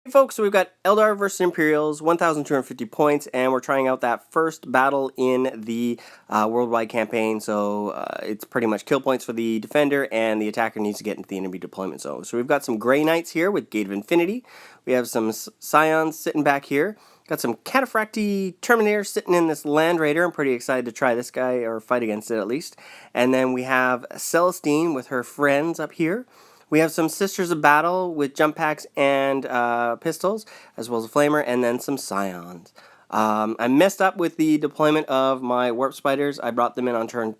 Hey folks, so we've got Eldar versus Imperials, 1,250 points, and we're trying out that first battle in the worldwide campaign. So it's pretty much kill points for the defender, and the attacker needs to get into the enemy deployment zone. So we've got some Grey Knights here with Gate of Infinity. We have some Scions sitting back here. Got some Cataphracti Terminators sitting in this Land Raider. I'm pretty excited to try this guy, or fight against it at least. And then we have Celestine with her friends up here. We have some Sisters of Battle with jump packs and pistols, as well as a flamer, and then some Scions. I messed up with the deployment of my Warp Spiders. I brought them in on turn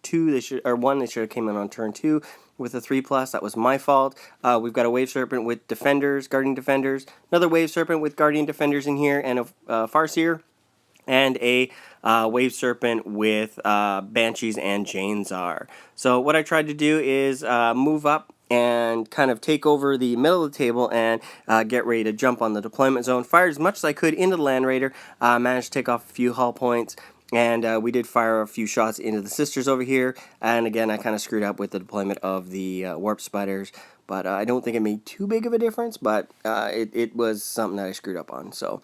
2. They should have came in on turn 2 with a 3+. That was my fault. We've got a Wave Serpent with Defenders, Guardian Defenders, another Wave Serpent with Guardian Defenders in here, and a Farseer, and a Wave Serpent with Banshees and Janezar. So what I tried to do is move up and kind of take over the middle of the table and get ready to jump on the deployment zone. Fired as much as I could into the Land Raider, managed to take off a few hull points, and we did fire a few shots into the Sisters over here, and again I kind of screwed up with the deployment of the Warp Spiders, but I don't think it made too big of a difference, but it was something that I screwed up on. So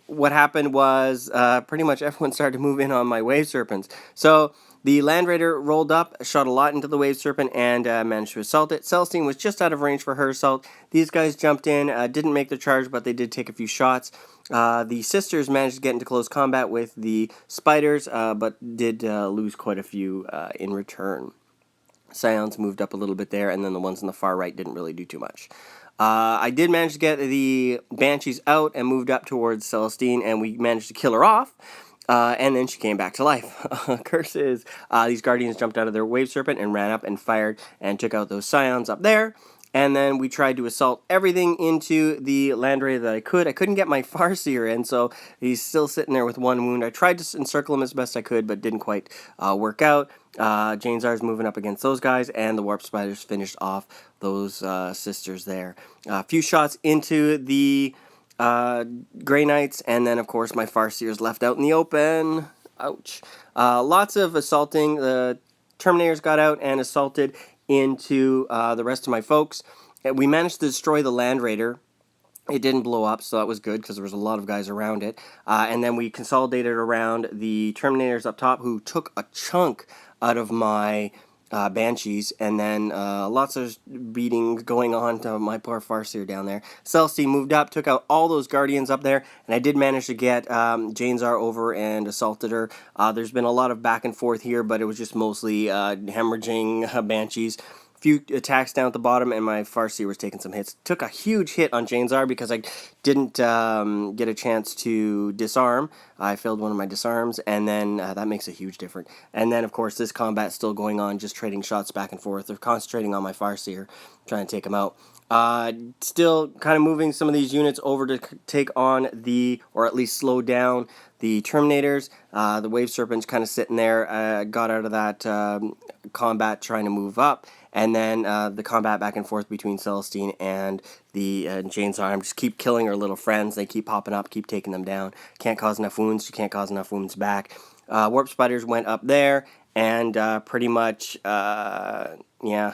what happened was pretty much everyone started to move in on my Wave Serpents. So the Land Raider rolled up, shot a lot into the Wave Serpent, and managed to assault it. Celestine was just out of range for her assault. These guys jumped in, didn't make the charge, but they did take a few shots. The Sisters managed to get into close combat with the Spiders, but did lose quite a few in return. Scions moved up a little bit there, and then the ones on the far right didn't really do too much. I did manage to get the Banshees out and moved up towards Celestine, and we managed to kill her off. And then she came back to life. Curses. These Guardians jumped out of their Wave Serpent and ran up and fired and took out those Scions up there. And then we tried to assault everything into the Land Raider that I could. I couldn't get my Farseer in, so he's still sitting there with one wound. I tried to encircle him as best I could, but didn't quite work out. Janezar's moving up against those guys, and the Warp Spiders finished off those Sisters there. A few shots into the Grey Knights, and then of course my Farseer's left out in the open. Ouch. Lots of assaulting. The Terminators got out and assaulted into the rest of my folks. We managed to destroy the Land Raider. It didn't blow up, so that was good because there was a lot of guys around it. And then we consolidated around the Terminators up top, who took a chunk out of my Banshees, and then lots of beatings going on to my poor Farseer down there. Celestine moved up, took out all those Guardians up there, and I did manage to get Janezar over and assaulted her. There's been a lot of back and forth here, but it was just mostly hemorrhaging Banshees. Few attacks down at the bottom, and my Farseer was taking some hits. Took a huge hit on Janezar because I didn't get a chance to disarm. I failed one of my disarms, and then that makes a huge difference. And then, of course, this combat's still going on, just trading shots back and forth. They're concentrating on my Farseer, trying to take him out. Still kind of moving some of these units over to take on or at least slow down the Terminators. The Wave Serpent's kind of sitting there, got out of that combat trying to move up, and then the combat back and forth between Celestine and the Janezar. Just keep killing her little friends. They keep popping up, keep taking them down. Can't cause enough wounds. You can't cause enough wounds back. Warp Spiders went up there, and pretty much, yeah,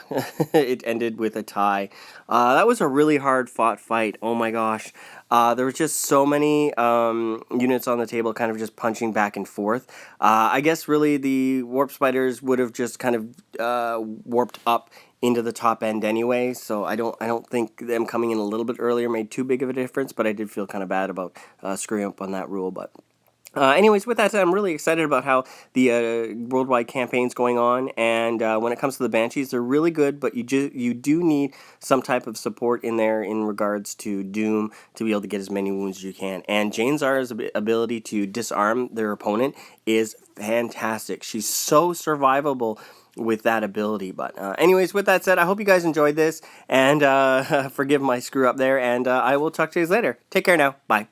it ended with a tie. That was a really hard fought fight. Oh my gosh. There was just so many units on the table kind of just punching back and forth. I guess really the Warp Spiders would have just kind of warped up into the top end anyway, so I don't think them coming in a little bit earlier made too big of a difference, but I did feel kind of bad about screwing up on that rule. But anyways, with that said, I'm really excited about how the worldwide campaign's going on, and when it comes to the Banshees, they're really good, but you do need some type of support in there in regards to Doom to be able to get as many wounds as you can. And Janezar's ability to disarm their opponent is fantastic. She's so survivable with that ability. But anyways, with that said, I hope you guys enjoyed this, and forgive my screw up there, and I will talk to you guys later. Take care now. Bye.